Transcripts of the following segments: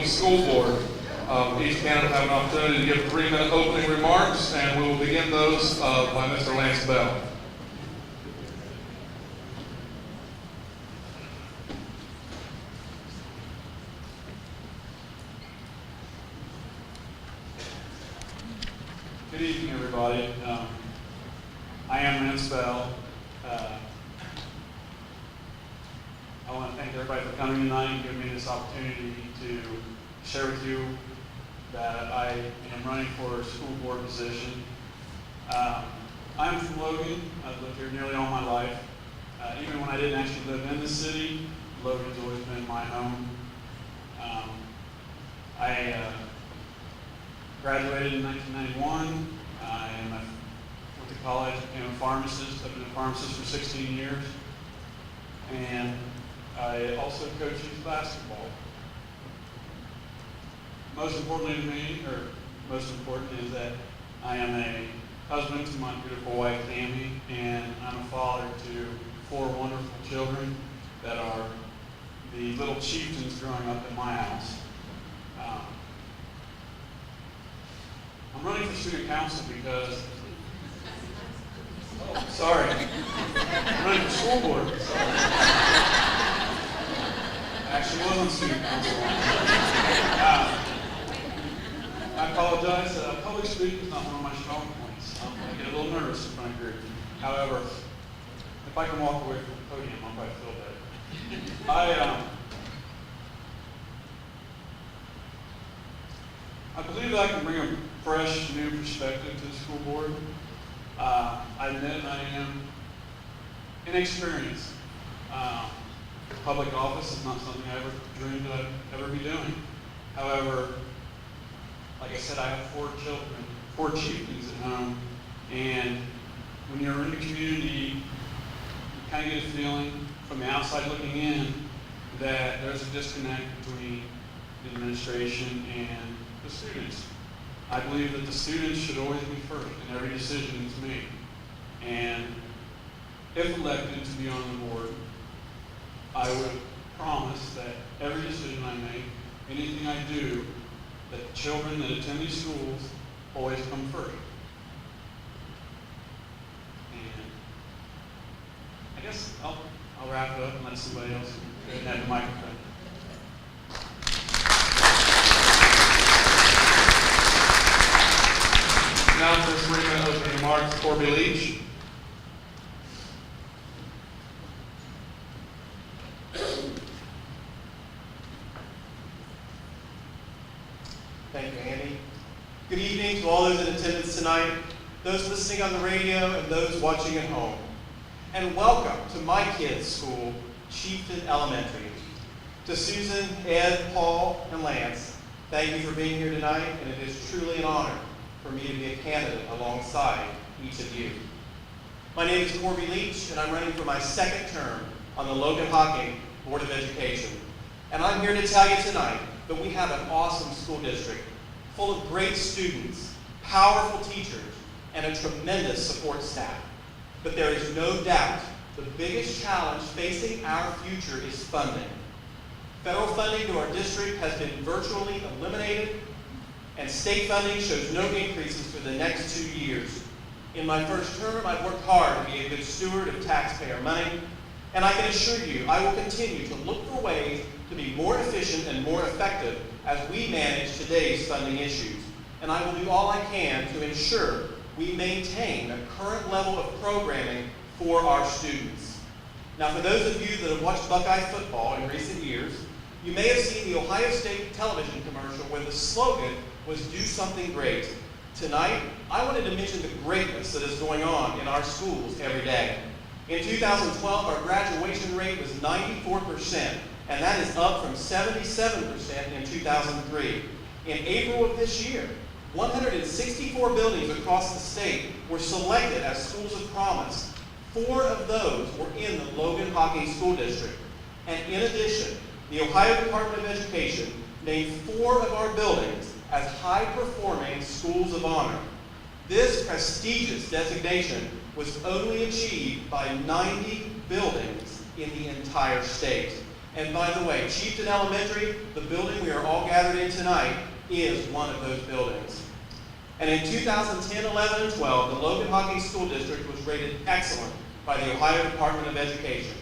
School Board. Each candidate will have an opportunity to give 3-minute opening remarks, and we will begin those by Mr. Lance Bell. Good evening, everybody. I am Lance Bell. I want to thank everybody for coming tonight and giving me this opportunity to share with you that I am running for a school board position. I'm from Logan. I've lived here nearly all my life. Even when I didn't actually live in the city, Logan's always been my home. I graduated in 1991. I went to college, became a pharmacist. I've been a pharmacist for 16 years. And I also coach youth basketball. Most importantly to me, or most important, is that I am a husband to my beautiful wife, Tammy, and I'm a father to 4 wonderful children that are the little chieftains growing up in my house. I'm running for student council because, sorry, I'm running for school board. Sorry. I actually was on student council. I apologize. Public speaking is not one of my strong points. I get a little nervous in front of groups. However, if I can walk away from the podium, I'll probably feel better. I believe that I can bring a fresh, new perspective to the school board. I admit I am inexperienced. Public office is not something I ever dreamed that I'd ever be doing. However, like I said, I have 4 children, 4 chieftains at home, and when you're in the community, you kind of get a feeling from the outside looking in that there's a disconnect between the administration and the students. I believe that the students should always be first in every decision that's made. And if elected to be on the board, I would promise that every decision I make, anything I do, that the children that attend these schools always come first. And I guess I'll wrap it up and let somebody else have the microphone. Now for 3-minute opening remarks, Corby Leach. Thank you, Andy. Good evening to all those in attendance tonight, those listening on the radio, and those watching at home. And welcome to my kids' school, Chieftain Elementary. To Susan, Ed, Paul, and Lance, thank you for being here tonight, and it is truly an honor for me to be a candidate alongside each of you. My name is Corby Leach, and I'm running for my 2nd term on the Logan-Hocking Board of Education. And I'm here to tell you tonight that we have an awesome school district full of great students, powerful teachers, and a tremendous support staff. But there is no doubt the biggest challenge facing our future is funding. Federal funding to our district has been virtually eliminated, and state funding shows no increases for the next 2 years. In my first term, I've worked hard to be a good steward of taxpayer money, and I can assure you I will continue to look for ways to be more efficient and more effective as we manage today's funding issues. And I will do all I can to ensure we maintain a current level of programming for our students. Now, for those of you that have watched Buckeye football in recent years, you may have seen the Ohio State television commercial where the slogan was "Do something great." Tonight, I wanted to mention the greatness that is going on in our schools every day. In 2012, our graduation rate was 94%, and that is up from 77% in 2003. In April of this year, 164 buildings across the state were selected as schools of promise. 4 of those were in the Logan-Hocking School District. And in addition, the Ohio Department of Education named 4 of our buildings as high-performing schools of honor. This prestigious designation was only achieved by 90 buildings in the entire state. And by the way, Chieftain Elementary, the building we are all gathered in tonight, is one of those buildings. And in 2010, 11, and 12, the Logan-Hocking School District was rated excellent by the Ohio Department of Education.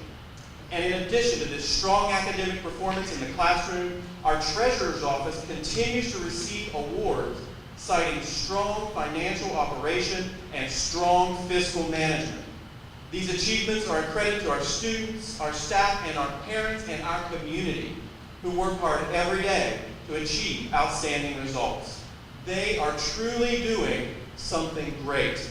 And in addition to this strong academic performance in the classroom, our Treasurer's Office continues to receive awards citing strong financial operation and strong fiscal management. These achievements are a credit to our students, our staff, and our parents and our community who work hard every day to achieve outstanding results. They are truly doing something great.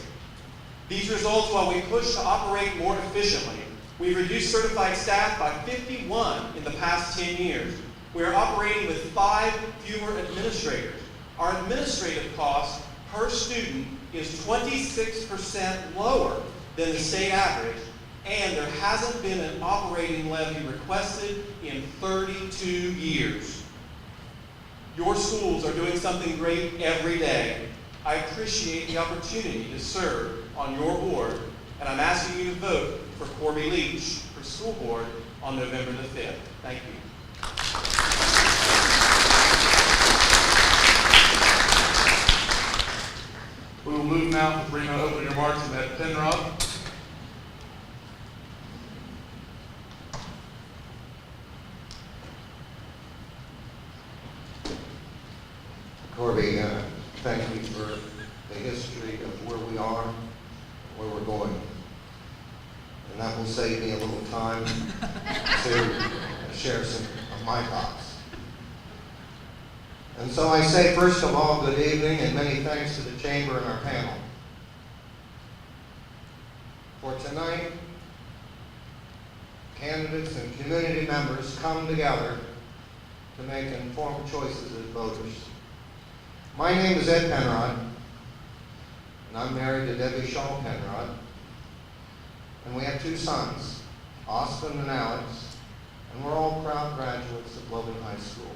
These results, while we push to operate more efficiently, we've reduced certified staff by 51 in the past 10 years. We are operating with 5 fewer administrators. Our administrative cost per student is 26% lower than the state average, and there hasn't been an operating levy requested in 32 years. Your schools are doing something great every day. I appreciate the opportunity to serve on your board, and I'm asking you to vote for Corby Leach for school board on November the 5th. Thank you. We will move now to 3-minute opening remarks from Ed Penrod. Corby, thank you for the history of where we are, where we're going. And that will save me a little time to share some of my thoughts. And so I say, first of all, good evening and many thanks to the Chamber and our panel. For tonight, candidates and community members come together to make informed choices as voters. My name is Ed Penrod, and I'm married to Debbie Shaw Penrod, and we have 2 sons, Austin and Alex, and we're all proud graduates of Logan High School.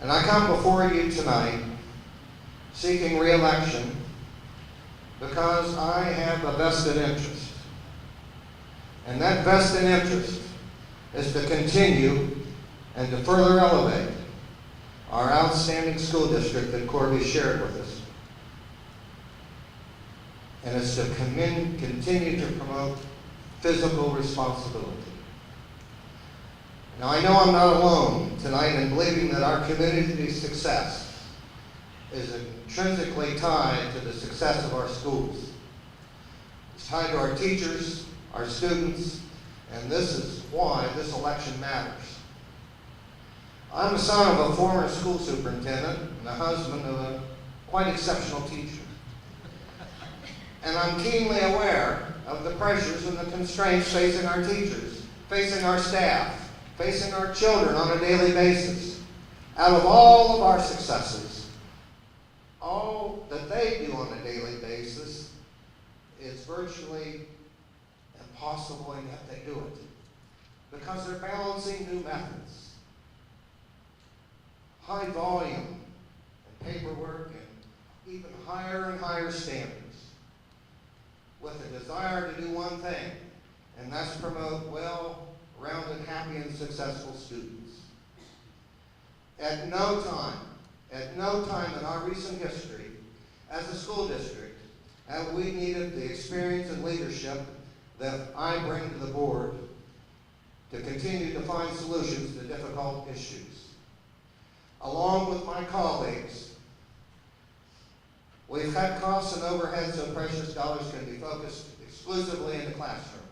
And I come before you tonight seeking re-election because I have a vested interest. And that vested interest is to continue and to further elevate our outstanding school district that Corby shared with us. And it's to continue to promote physical responsibility. Now, I know I'm not alone tonight in believing that our community's success is intrinsically tied to the success of our schools. It's tied to our teachers, our students, and this is why this election matters. I'm the son of a former school superintendent and the husband of a quite exceptional teacher. And I'm keenly aware of the pressures and the constraints facing our teachers, facing our staff, facing our children on a daily basis. Out of all of our successes, all that they do on a daily basis is virtually impossible, and yet they do it because they're balancing new methods, high volume and paperwork, and even higher and higher standards, with a desire to do one thing, and that's promote well-rounded, happy, and successful students. At no time in our recent history as a school district have we needed the experience and leadership that I bring to the board to continue to find solutions to difficult issues. Along with my colleagues, we've cut costs and overhead so precious dollars can be focused exclusively in the classroom.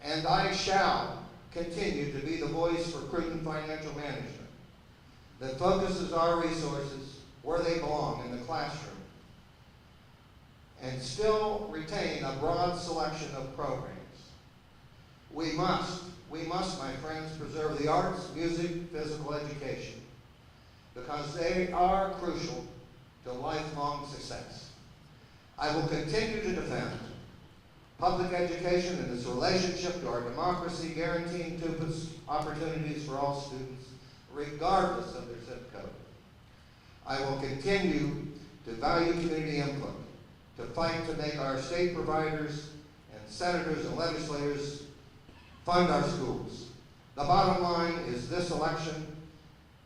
And I shall continue to be the voice for prudent financial management that focuses our resources where they belong, in the classroom, and still retain a broad selection of programs. We must, my friends, preserve the arts, music, physical education, because they are crucial to lifelong success. I will continue to defend public education and its relationship to our democracy, guaranteeing opportunities for all students, regardless of their zip code. I will continue to value community input, to fight to make our state providers and senators and legislators fund our schools. The bottom line is this election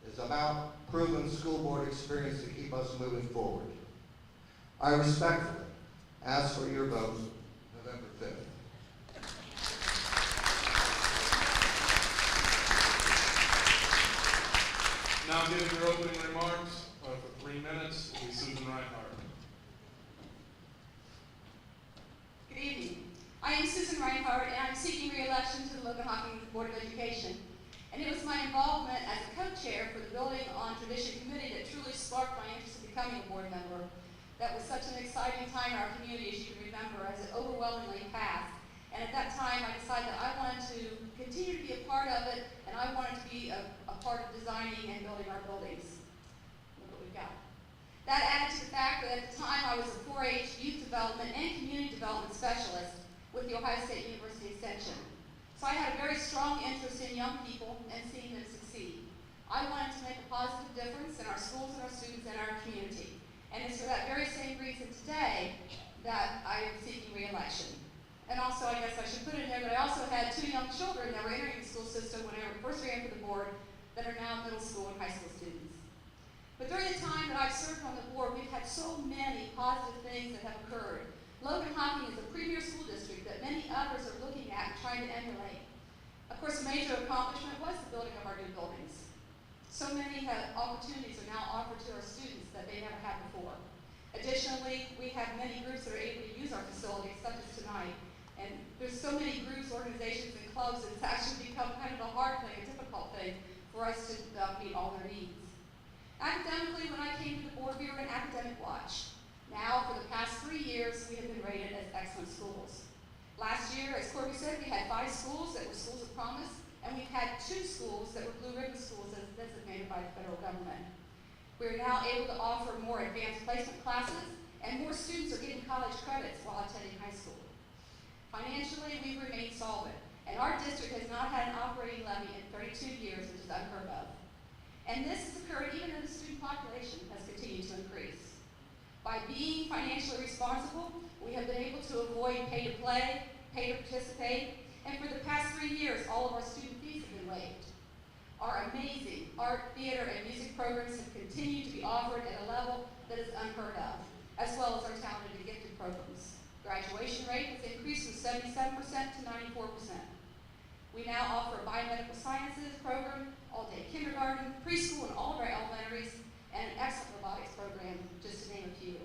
is about proven school board experience to keep us moving forward. I respectfully ask for your vote November 5th. Now giving your opening remarks for 3 minutes will be Susan Rinehart. Good evening. I am Susan Rinehart, and I'm seeking re-election to the Logan-Hocking Board of Education. And it was my involvement as a co-chair for the Building on Tradition Committee that truly sparked my interest in becoming a board member. That was such an exciting time in our community, as you can remember, as it overwhelmingly passed. And at that time, I decided that I wanted to continue to be a part of it, and I wanted to be a part of designing and building our buildings. Look what we've got. That added to the fact that at the time I was a 4-H youth development and community development specialist with the Ohio State University Extension. So I had a very strong interest in young people and seeing them succeed. I wanted to make a positive difference in our schools and our students and our community. And it's for that very same reason today that I am seeking re-election. And also, I guess I should put in there that I also had 2 young children that were entering the school system when I first ran for the board that are now middle school and high school students. But during the time that I've served on the board, we've had so many positive things that have occurred. Logan-Hocking is a premier school district that many others are looking at and trying to emulate. Of course, a major accomplishment was the building of our new buildings. So many opportunities are now offered to our students that they never had before. Additionally, we have many groups that are able to use our facilities, such as tonight. And there's so many groups, organizations, and clubs that it's actually become kind of a hard thing, a difficult thing for us to meet all their needs. Academically, when I came to the board, we were an academic watch. Now, for the past 3 years, we have been rated as excellent schools. Last year, as Corby said, we had 5 schools that were schools of promise, and we've had 2 schools that were blue ribbon schools as designated by the federal government. We're now able to offer more advanced placement classes, and more students are getting college credits while attending high school. Financially, we've remained solvent, and our district has not had an operating levy in 32 years, which is unheard of. And this has occurred even though the student population has continued to increase. By being financially responsible, we have been able to avoid pay to play, pay to participate, and for the past 3 years, all of our student fees have been waived. Our amazing art, theater, and music programs have continued to be offered at a level that is unheard of, as well as our talented and gifted programs. Graduation rate has increased from 77% to 94%. We now offer a biomedical sciences program, all-day kindergarten, preschool in all of our elementaries, and an excellent robotics program, just to name a few.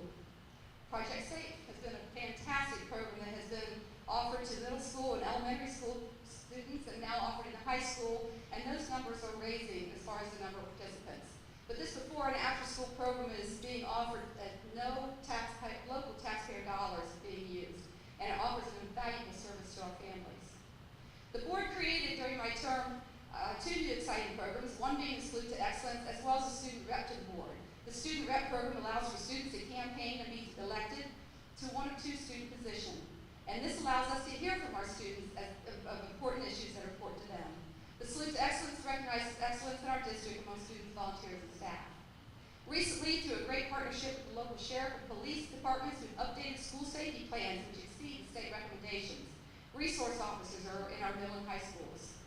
Project SAFE has been a fantastic program that has been offered to middle school and elementary school students and now offered in the high school, and those numbers are raising as far as the number of participants. But this before and after school program is being offered at no local taxpayer dollars being used, and it offers an invaluable service to our families. The board created during my term 2 new exciting programs, one being the Salute to Excellence, as well as a student rep to the board. The student rep program allows for students to campaign and be elected to 1 or 2 student positions. And this allows us to hear from our students of important issues that are important to them. The Salute to Excellence recognizes excellence in our district among students, volunteers, and staff. Recently, through a great partnership with the local sheriff and police departments, we've updated school safety plans which exceed the state recommendations. Resource officers are in our middle and high schools.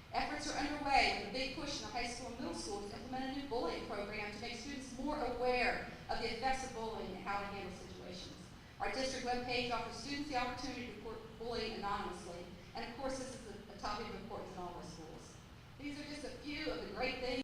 Efforts are underway with a big push in the high school and middle school to implement a new bullying program to make students more aware of the effects of bullying and how to handle situations. Our district webpage offers students the opportunity to report bullying anonymously. And of course, this is a topic of importance in all of our schools. These are just a few of the great things